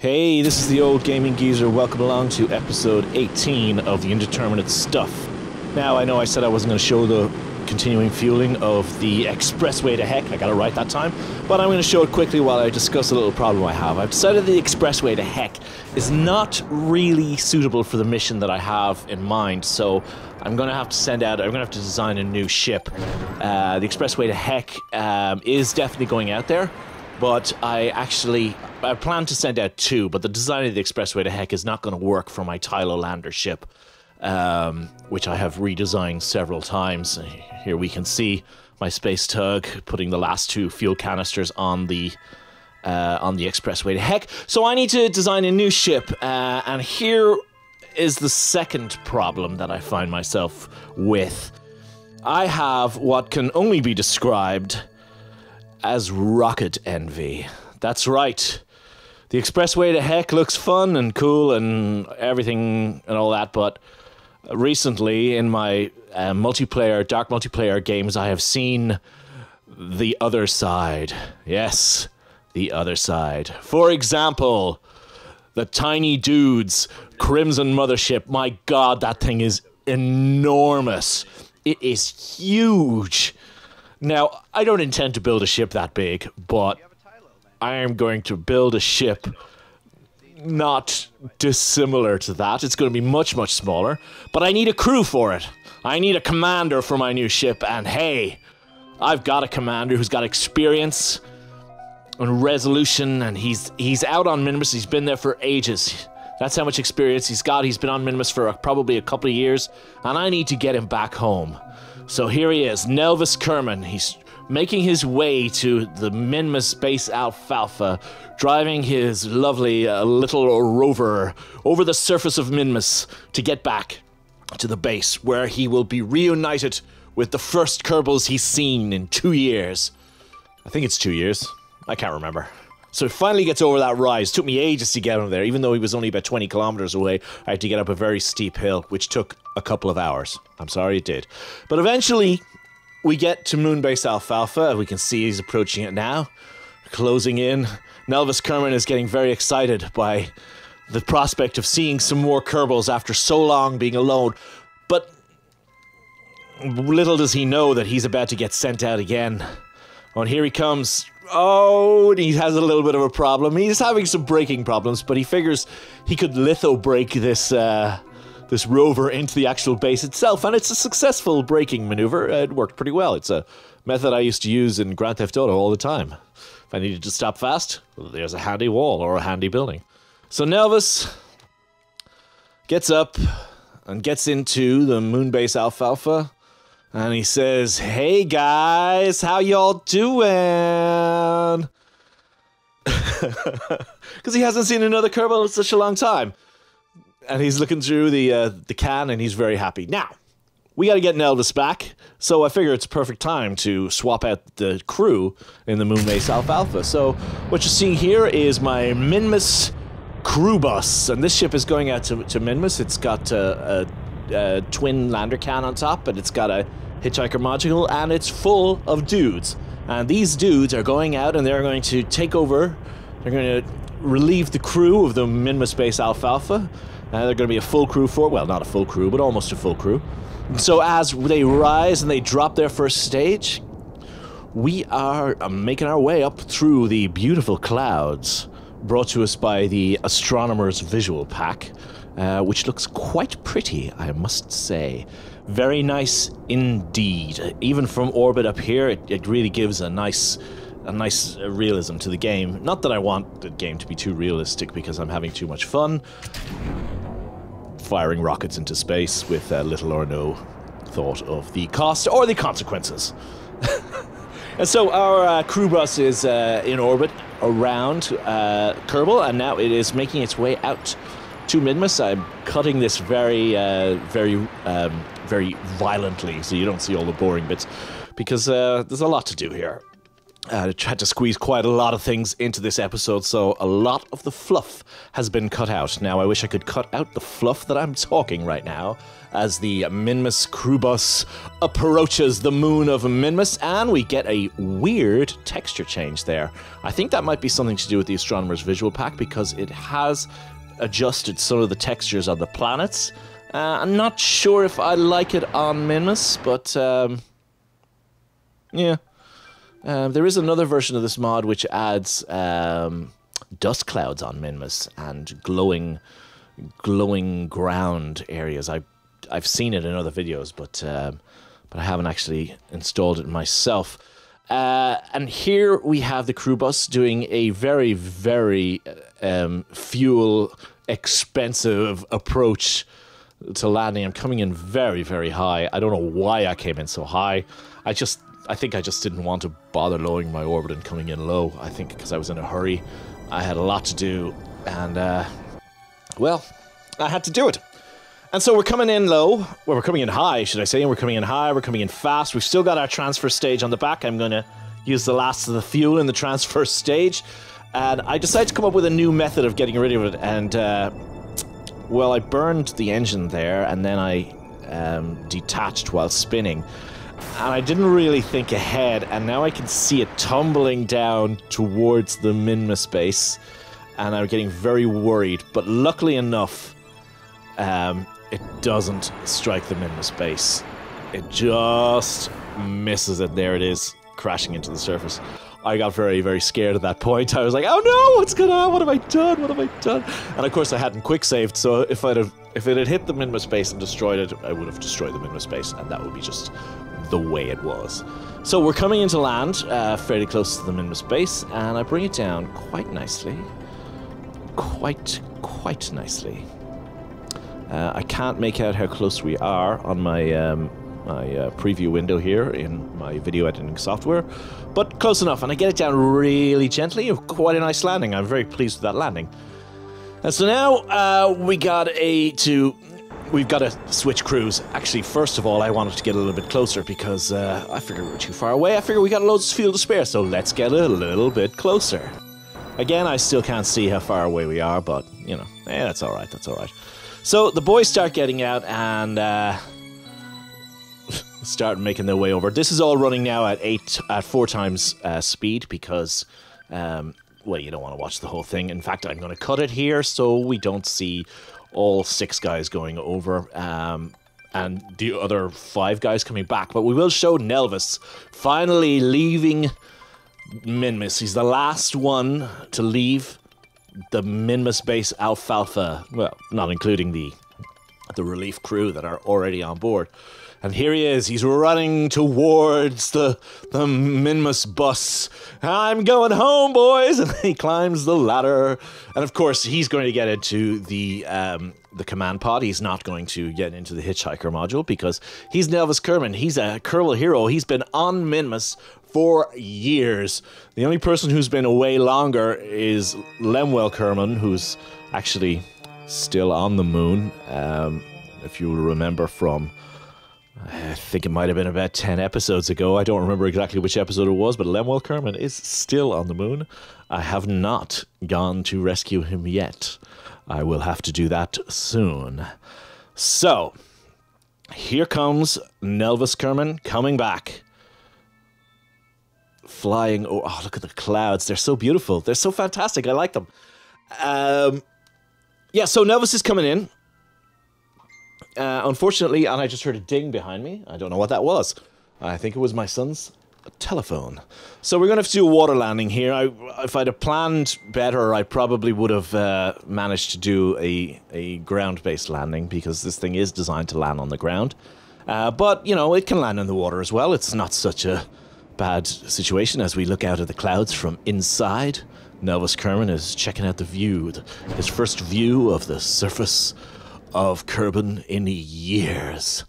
Hey, this is the old gaming geezer. Welcome along to episode 18 of the Indeterminate stuff. Now, I know I said I wasn't going to show the continuing fueling of the Expressway to heck. I got it right that time. But I'm going to show it quickly while I discuss a little problem I have. I've decided the Expressway to heck is not really suitable for the mission that I have in mind. So I'm going to have to I'm going to have to design a new ship. The Expressway to heck is definitely going out there. But I plan to send out two, but the design of the Expressway to heck is not going to work for my Tylo lander ship, which I have redesigned several times. Here we can see my space tug putting the last two fuel canisters on the Expressway to heck. So I need to design a new ship, and here is the second problem that I find myself with. I have what can only be described as rocket envy. That's right. The Expressway to heck looks fun and cool and everything and all that, but recently in my dark multiplayer games, I have seen the other side. Yes, the other side. For example, the Tiny Dudes Crimson Mothership. My god, that thing is enormous. It is huge. Now, I don't intend to build a ship that big, but I am going to build a ship not dissimilar to that. It's going to be much, much smaller, but I need a crew for it. I need a commander for my new ship, and hey, I've got a commander who's got experience and resolution, and he's out on Minmus. He's been there for ages. That's how much experience he's got. He's been on Minmus for probably a couple of years, and I need to get him back home. So here he is, Nelvis Kerman. He's making his way to the Minmus base Alfalfa, driving his lovely little rover over the surface of Minmus to get back to the base, where he will be reunited with the first Kerbals he's seen in 2 years. I think it's 2 years. I can't remember. So he finally gets over that rise. Took me ages to get him there. Even though he was only about 20 kilometers away, I had to get up a very steep hill, which took a couple of hours. I'm sorry it did. But eventually, we get to Moonbase Alfalfa. We can see he's approaching it now. Closing in. Nelvis Kerman is getting very excited by the prospect of seeing some more Kerbals after so long being alone. But little does he know that he's about to get sent out again. Oh, and here he comes. Oh, and he has a little bit of a problem. He's having some braking problems, but he figures he could litho brake this rover into the actual base itself, and it's a successful braking maneuver. It worked pretty well. It's a method I used to use in Grand Theft Auto all the time. If I needed to stop fast, well, there's a handy wall or a handy building. So Nelvis gets up and gets into the Moonbase Alfalfa, and he says, "Hey guys, how y'all doing?" Because he hasn't seen another Kerbal in such a long time. And he's looking through the can, and he's very happy. Now, we got to get Nelvis back, so I figure it's a perfect time to swap out the crew in the Moonbase Alfalfa. So what you're seeing here is my Minmus crew bus, and this ship is going out to Minmus. It's got a twin lander can on top, and it's got a hitchhiker module, and it's full of dudes. And these dudes are going out, and they're going to take over. They're going to relieve the crew of the Minmus base Alfalfa. They're going to be a full crew well, not a full crew, but almost a full crew. So as they rise and they drop their first stage, we are making our way up through the beautiful clouds brought to us by the Astronomer's Visual Pack, which looks quite pretty, I must say. Very nice indeed. Even from orbit up here, it really gives a nice realism to the game. Not that I want the game to be too realistic, because I'm having too much fun firing rockets into space with little or no thought of the cost or the consequences. And so our crew bus is in orbit around Kerbal, and now it is making its way out to Minmus. I'm cutting this very violently, so you don't see all the boring bits, because there's a lot to do here. I tried to squeeze quite a lot of things into this episode, so a lot of the fluff has been cut out. Now, I wish I could cut out the fluff that I'm talking right now as the Minmus crew bus approaches the moon of Minmus, and we get a weird texture change there. I think that might be something to do with the Astronomer's Visual Pack, because it has adjusted some of the textures of the planets. I'm not sure if I like it on Minmus, but yeah. There is another version of this mod which adds dust clouds on Minmus and glowing ground areas. I've seen it in other videos, but I haven't actually installed it myself. And here we have the crew bus doing a very, very fuel expensive approach to landing. I'm coming in very, very high. I don't know why I came in so high. I think I just didn't want to bother lowering my orbit and coming in low. I think because I was in a hurry. I had a lot to do, and, well, I had to do it. And so we're coming in low. Well, we're coming in high, should I say. And we're coming in high, we're coming in fast. We've still got our transfer stage on the back. I'm going to use the last of the fuel in the transfer stage. And I decided to come up with a new method of getting rid of it. And, well, I burned the engine there, and then I detached while spinning. And I didn't really think ahead, and now I can see it tumbling down towards the Minmus base, and I'm getting very worried. But luckily enough, it doesn't strike the Minmus base. It just misses it. There it is, crashing into the surface. I got very, very scared at that point. I was like, oh no, what's going on? What have I done? What have I done? And of course I hadn't quick saved, so if it had hit the Minmus base and destroyed it, I would have destroyed the Minmus base, and that would be just the way it was. So we're coming into land, fairly close to the Minmus base, and I bring it down quite nicely. Quite nicely. I can't make out how close we are on my preview window here in my video editing software, but close enough, and I get it down really gently. Quite a nice landing. I'm very pleased with that landing. And so now we've got to switch crews. Actually, first of all, I wanted to get a little bit closer because I figured we were too far away. I figured we got loads of fuel to spare, so let's get a little bit closer. Again, I still can't see how far away we are, but, you know, that's all right, that's all right. So the boys start getting out and start making their way over. This is all running now at 4 times speed because, well, you don't want to watch the whole thing. In fact, I'm going to cut it here so we don't see all 6 guys going over and the other 5 guys coming back. But we will show Nelvis finally leaving Minmus. He's the last one to leave the Minmus base Alfalfa. Well, not including the relief crew that are already on board. And here he is. He's running towards the Minmus bus. I'm going home, boys! And he climbs the ladder. And of course, he's going to get into the command pod. He's not going to get into the hitchhiker module because he's Nelvis Kerman. He's a Kerbal hero. He's been on Minmus for years. The only person who's been away longer is Lemuel Kerman, who's actually still on the moon. If you remember from, I think it might have been about 10 episodes ago. I don't remember exactly which episode it was, but Lemuel Kerman is still on the moon. I have not gone to rescue him yet. I will have to do that soon. So, here comes Nelvis Kerman coming back. Flying, oh, look at the clouds. They're so beautiful. They're so fantastic. I like them. Yeah, so Nelvis is coming in. Unfortunately, and I just heard a ding behind me. I don't know what that was. I think it was my son's telephone. So we're going to have to do a water landing here. If I'd have planned better, I probably would have managed to do a ground-based landing because this thing is designed to land on the ground. But, you know, it can land in the water as well. It's not such a bad situation as we look out at the clouds from inside. Nelvis Kerman is checking out the view, his first view of the surface of Kerman in years.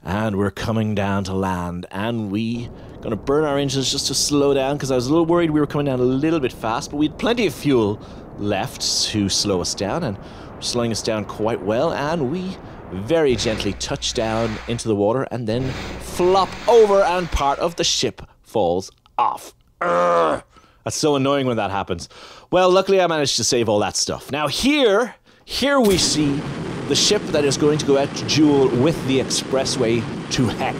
And we're coming down to land, and we gonna burn our engines just to slow down because I was a little worried we were coming down a little bit fast, but we had plenty of fuel left to slow us down, and slowing us down quite well, and we very gently touch down into the water and then flop over, and part of the ship falls off. Urgh. That's so annoying when that happens. Well, luckily I managed to save all that stuff. Now here we see the ship that is going to go out to duel with the Expressway to heck.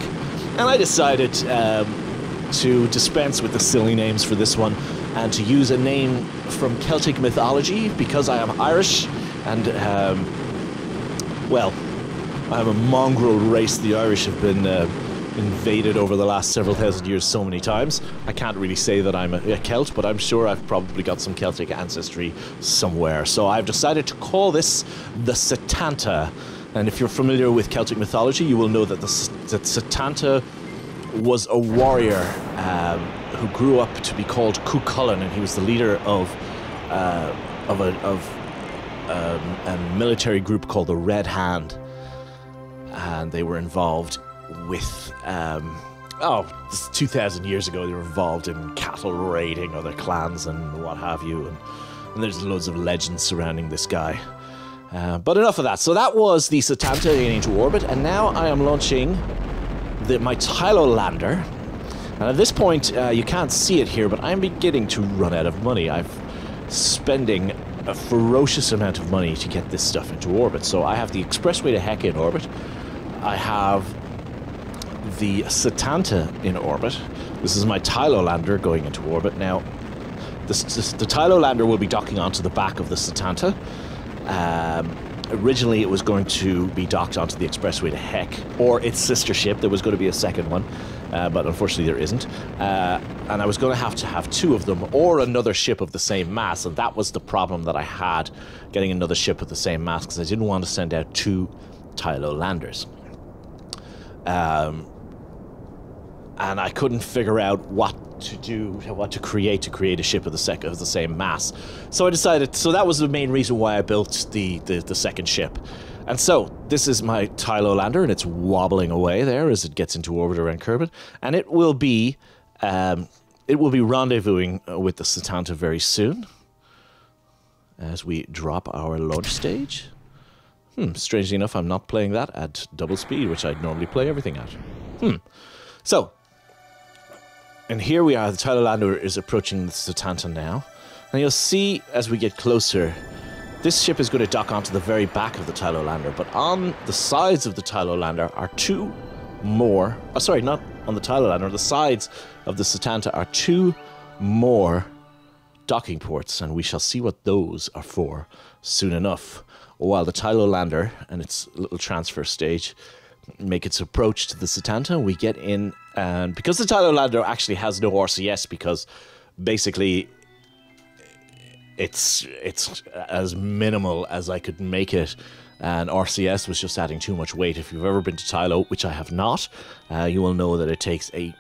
And I decided to dispense with the silly names for this one and to use a name from Celtic mythology because I am Irish and, well, I'm a mongrel race. The Irish have been invaded over the last several thousand years so many times. I can't really say that I'm a Celt, but I'm sure I've probably got some Celtic ancestry somewhere. So I've decided to call this the Setanta. And if you're familiar with Celtic mythology, you will know that that Setanta was a warrior who grew up to be called Cuchulainn, and he was the leader of a military group called the Red Hand. And they were involved with, 2,000 years ago, they were involved in cattle raiding other clans and what have you. And there's loads of legends surrounding this guy. But enough of that. So that was the Setanta into orbit, and now I am launching my Tylo lander. And at this point, you can't see it here, but I'm beginning to run out of money. I'm spending a ferocious amount of money to get this stuff into orbit. So I have the Expressway to heck in orbit. I have the Setanta in orbit. This is my Tylo lander going into orbit. Now, the Tylo lander will be docking onto the back of the Setanta. Originally, it was going to be docked onto the Expressway to heck, or its sister ship. There was going to be a second one, but unfortunately there isn't. And I was going to have two of them, or another ship of the same mass, and that was the problem that I had, getting another ship of the same mass, because I didn't want to send out two Tylo landers. And I couldn't figure out what to do, what to create a ship of the same mass. So I decided, so that was the main reason why I built the second ship. And so this is my Tylo lander, and it's wobbling away there as it gets into orbit around Kerman, and it will be rendezvousing with the Setanta very soon as we drop our launch stage. Strangely enough, I'm not playing that at double speed, which I'd normally play everything at. So, and here we are, the Tylo lander is approaching the Setanta now. And you'll see as we get closer, this ship is going to dock onto the very back of the Tylo lander, but on the sides of the Tylo lander are two more, not on the Tylo lander, on the sides of the Setanta are two more docking ports, and we shall see what those are for soon enough. While the Tylo lander and its little transfer stage make its approach to the Setanta, we get in, and because the Tylo lander actually has no RCS, because basically it's as minimal as I could make it, and RCS was just adding too much weight. If you've ever been to Tylo, which I have not, you will know that it takes a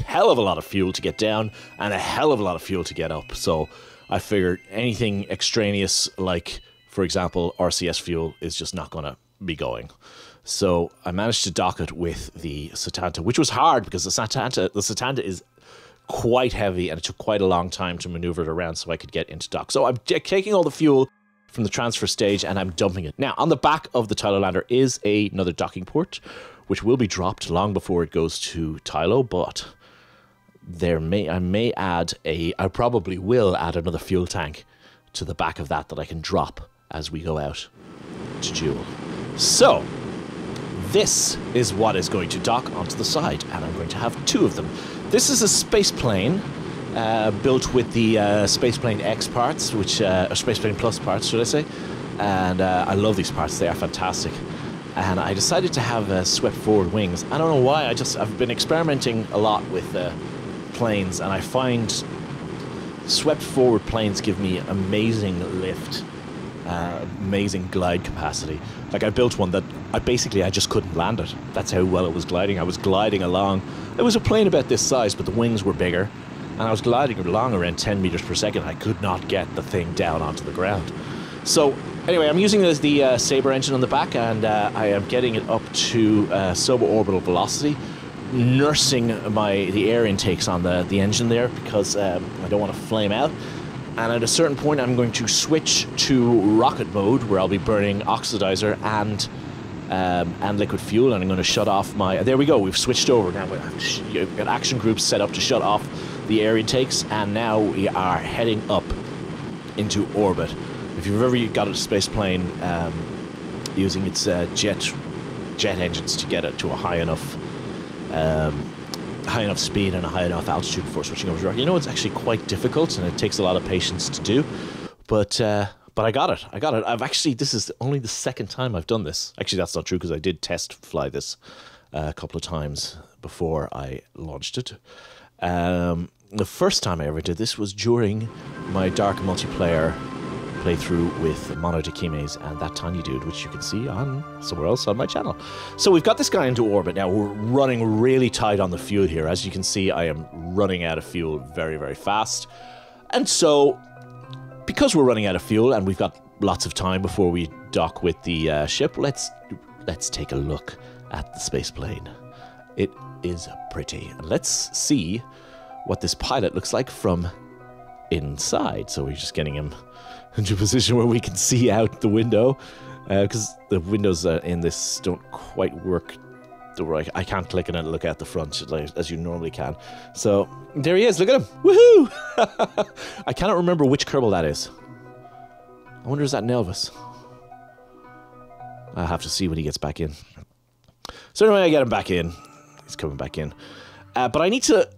hell of a lot of fuel to get down and a hell of a lot of fuel to get up. So I figured anything extraneous, like for example RCS fuel, is just not going to be going. So I managed to dock it with the Setanta, which was hard because the Setanta is quite heavy, and it took quite a long time to maneuver it around so I could get into dock. So I'm taking all the fuel from the transfer stage and I'm dumping it. Now, on the back of the Tylo lander is another docking port, which will be dropped long before it goes to Tylo, but I probably will add another fuel tank to the back of that I can drop as we go out to duel. So, this is what is going to dock onto the side, and I'm going to have two of them. This is a space plane built with the Spaceplane X parts, which or Spaceplane Plus parts, should I say? And I love these parts; they are fantastic. And I decided to have swept forward wings. I don't know why. I've been experimenting a lot with planes, and I find swept forward planes give me amazing lift. Amazing glide capacity. Like I built one that I just couldn't land it. That's how well it was gliding. I was gliding along. It was a plane about this size, but the wings were bigger, and I was gliding along around 10 meters per second. I could not get the thing down onto the ground. So anyway, I'm using the Sabre engine on the back, and I am getting it up to suborbital velocity, nursing the air intakes on the engine there because I don't want to flame out. And at a certain point, I'm going to switch to rocket mode, where I'll be burning oxidizer and liquid fuel, and I'm going to shut off my... There we go, we've switched over. Now we've got action groups set up to shut off the air intakes, and now we are heading up into orbit. If you've ever got a space plane using its jet engines to get it to a high enough speed and a high enough altitude before switching over to rocket, you know, it's actually quite difficult and it takes a lot of patience to do. But I got it. This is only the second time I've done this. Actually, that's not true, because I did test fly this a couple of times before I launched it. The first time I ever did this was during my Dark multiplayer playthrough with Mono Dikimes and that tiny dude, which you can see on somewhere else on my channel. So we've got this guy into orbit. Now we're running really tight on the fuel here. As you can see, I am running out of fuel very, very fast. And so, because we're running out of fuel and we've got lots of time before we dock with the ship, let's take a look at the space plane. It is pretty. And let's see what this pilot looks like from inside. So we're just getting him into a position where we can see out the window, because the windows in this don't quite work. I can't click on it and look at the front as you normally can. So there he is. Look at him. Woohoo! I cannot remember which Kerbal that is. I wonder, is that Nelvis? I'll have to see when he gets back in. So anyway, I get him back in. He's coming back in. But I need to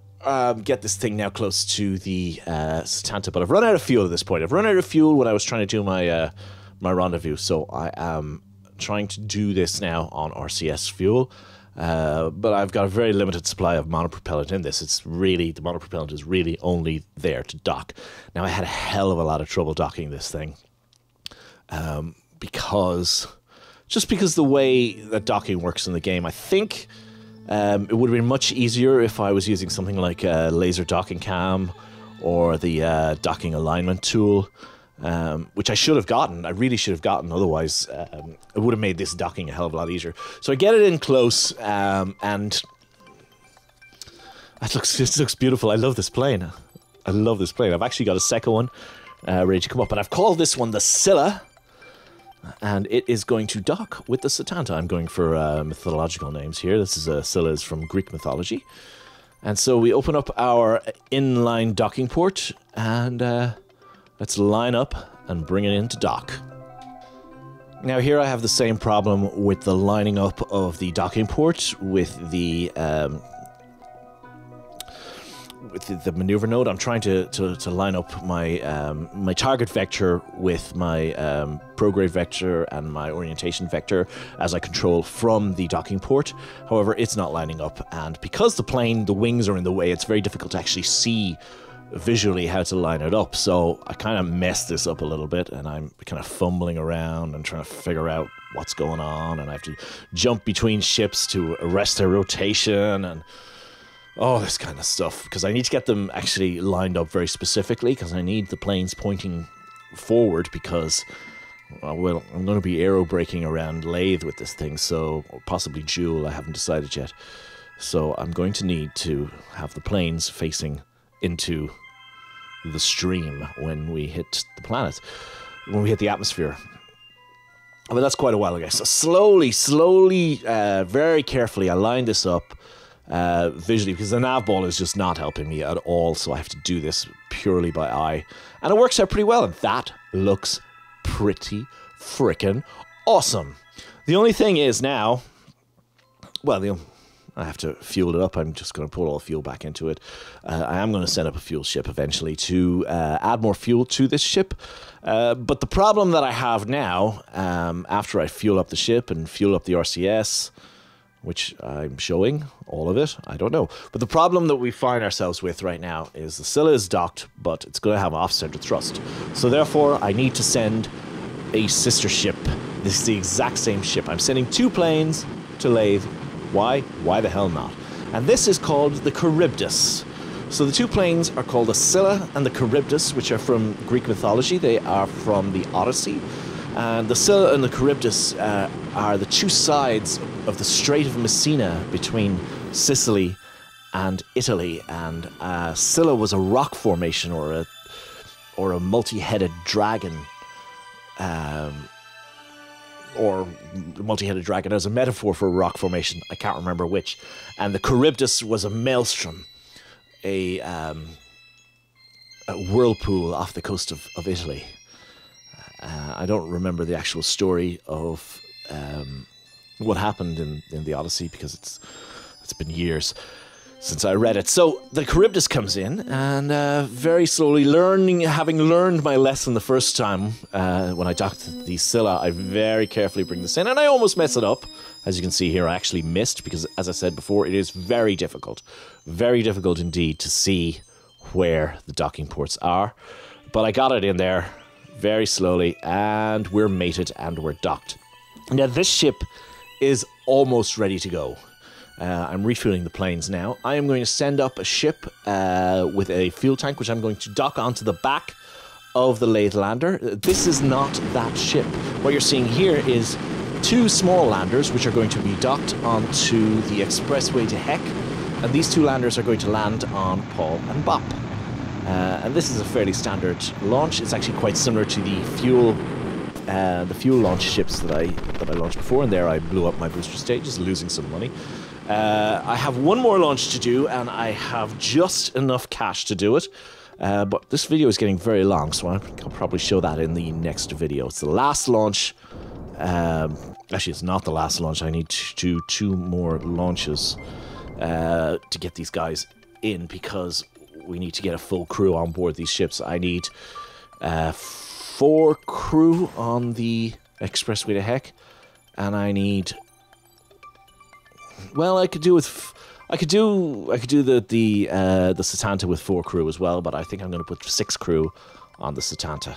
get this thing now close to the Setanta, but I've run out of fuel at this point. I've run out of fuel when I was trying to do my my rendezvous, so I am trying to do this now on RCS fuel. But I've got a very limited supply of monopropellant in this. The monopropellant is really only there to dock. Now, I had a hell of a lot of trouble docking this thing, because the way that docking works in the game, I think it would have been much easier if I was using something like a laser docking cam or the docking alignment tool, which I should have gotten. I really should have gotten. Otherwise, it would have made this docking a hell of a lot easier. So I get it in close, and this looks beautiful. I love this plane. I've actually got a second one ready to come up, and I've called this one the Scylla. And it is going to dock with the Setanta. I'm going for mythological names here. This is Scylla is from Greek mythology. And so we open up our inline docking port, and let's line up and bring it into dock. Now here I have the same problem with the lining up of the docking port with the maneuver node. I'm trying to line up my my target vector with my prograde vector and my orientation vector as I control from the docking port. However, it's not lining up, and because the wings are in the way, it's very difficult to actually see visually how to line it up. So I kind of messed this up a little bit, and I'm kind of fumbling around and trying to figure out what's going on, and I have to jump between ships to arrest their rotation and all this kind of stuff, because I need to get them actually lined up very specifically, because I need the planes pointing forward, because, well, I'm going to be aero braking around Lathe with this thing, so, or possibly Joule, I haven't decided yet. So I'm going to need to have the planes facing into the stream when we hit the planet, when we hit the atmosphere. But that's quite a while ago. So slowly, very carefully, I line this up visually, because the nav ball is just not helping me at all, so I have to do this purely by eye, and it works out pretty well, and that looks pretty frickin' awesome. The only thing is now, well, I have to fuel it up. I'm just going to put all the fuel back into it. I am going to set up a fuel ship eventually to add more fuel to this ship, but the problem that I have now, after I fuel up the ship and fuel up the RCS, which I'm showing, all of it, I don't know. But the problem that we find ourselves with right now is the Scylla is docked, but it's going to have off-center thrust. So therefore, I need to send a sister ship. This is the exact same ship. I'm sending 2 planes to Lathe. Why? Why the hell not? And this is called the Charybdis. So the 2 planes are called the Scylla and the Charybdis, which are from Greek mythology. They are from the Odyssey. And the Scylla and the Charybdis are the 2 sides of the Strait of Messina between Sicily and Italy. And Scylla was a rock formation, or a multi-headed dragon, or multi-headed dragon as a metaphor for a rock formation. I can't remember which. And the Charybdis was a maelstrom, a whirlpool off the coast of Italy. I don't remember the actual story of what happened in the Odyssey because it's been years since I read it. So the Charybdis comes in, and very slowly, having learned my lesson the first time when I docked the Scylla, I very carefully bring this in, and I almost mess it up. As you can see here, I actually missed because, as I said before, it is very difficult indeed to see where the docking ports are. But I got it in there very slowly, and we're mated and we're docked. Now this ship is almost ready to go. I'm refueling the planes now. I am going to send up a ship with a fuel tank, which I'm going to dock onto the back of the Lathe Lander. This is not that ship. What you're seeing here is 2 small landers, which are going to be docked onto the Expressway to Heck, and these 2 landers are going to land on Paul and Bop. And this is a fairly standard launch. It's actually quite similar to the fuel launch ships that I launched before, and there I blew up my booster stages, losing some money. I have one more launch to do, and I have just enough cash to do it. But this video is getting very long, so I'll probably show that in the next video. It's the last launch. Actually, it's not the last launch. I need to do 2 more launches to get these guys in, because we need to get a full crew on board these ships. I need 4 crew on the Expressway to Heck, and I need... Well, I could do the Setanta with 4 crew as well, but I think I'm going to put 6 crew on the Setanta.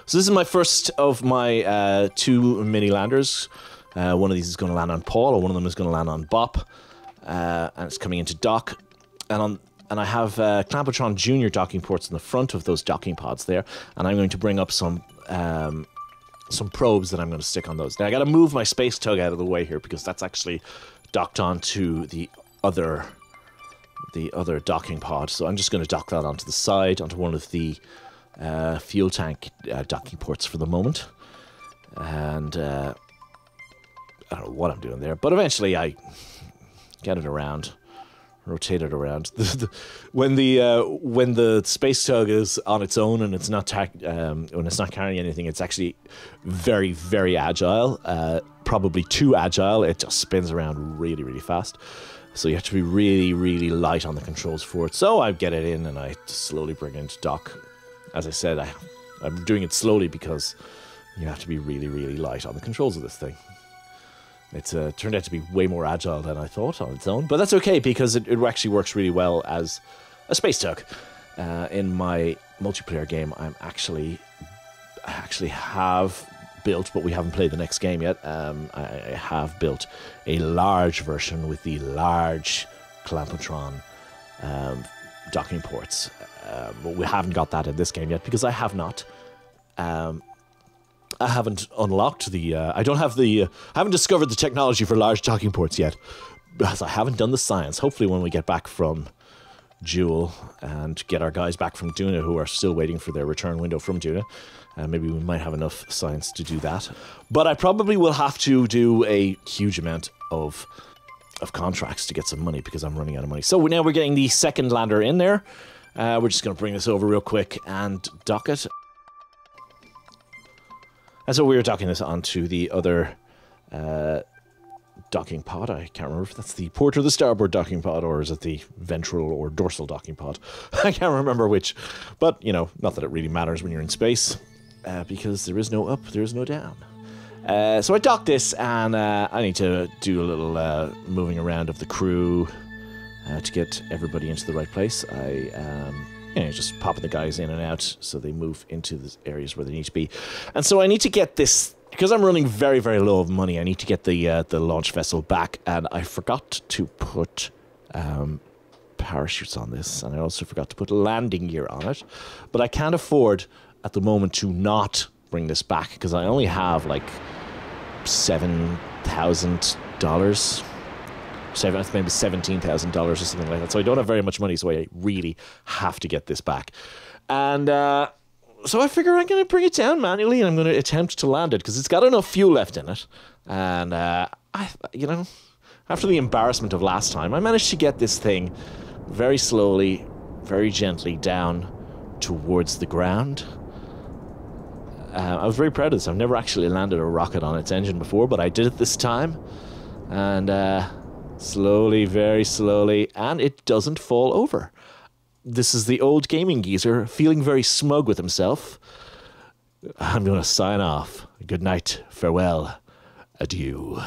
So this is my first of my 2 mini landers. One of these is going to land on Paul, or one of them is going to land on Bop, and it's coming into dock. And I have Clampotron Junior docking ports in the front of those docking pods there, and I'm going to bring up some probes that I'm going to stick on those. Now I got to move my space tug out of the way here, because that's actually docked onto the other docking pod. So I'm just going to dock that onto the side, onto one of the fuel tank docking ports for the moment. And I don't know what I'm doing there, but eventually I get it around, rotate it around. When the space tug is on its own and it's not when it's not carrying anything, it's actually very, very agile. Probably too agile. It just spins around really, really fast. So you have to be really, really light on the controls for it. So I get it in and I slowly bring it into dock. As I said, I'm doing it slowly because you have to be really, really light on the controls of this thing. It's turned out to be way more agile than I thought on its own, but that's okay because it actually works really well as a space tug. In my multiplayer game, I actually have built, but we haven't played the next game yet. I have built a large version with the large Clampotron docking ports, but we haven't got that in this game yet because I have not. I haven't unlocked the... I haven't discovered the technology for large docking ports yet, because I haven't done the science. Hopefully when we get back from Jewel and get our guys back from Duna, who are still waiting for their return window from Duna, maybe we might have enough science to do that. But I probably will have to do a huge amount of contracts to get some money, because I'm running out of money. So now we're getting the second lander in there. We're just going to bring this over real quick and dock it. And so we were docking this onto the other docking pod. I can't remember if that's the port or the starboard docking pod, or is it the ventral or dorsal docking pod. I can't remember which. But, you know, not that it really matters when you're in space, because there is no up, there is no down. So I docked this, and I need to do a little moving around of the crew to get everybody into the right place. Just popping the guys in and out so they move into the areas where they need to be. And so I need to get this, because I'm running very, very low of money, I need to get the launch vessel back, and I forgot to put parachutes on this, and I also forgot to put landing gear on it. But I can't afford at the moment to not bring this back, because I only have like $7,000. Maybe $17,000 or something like that. So I don't have very much money, so I really have to get this back. And so I figure I'm going to bring it down manually, and I'm going to attempt to land it, because it's got enough fuel left in it. And, after the embarrassment of last time, I managed to get this thing very slowly, very gently down towards the ground. I was very proud of this. I've never actually landed a rocket on its engine before, but I did it this time. And slowly, very slowly, and it doesn't fall over. This is the old gaming geezer feeling very smug with himself. I'm going to sign off. Good night, farewell, adieu.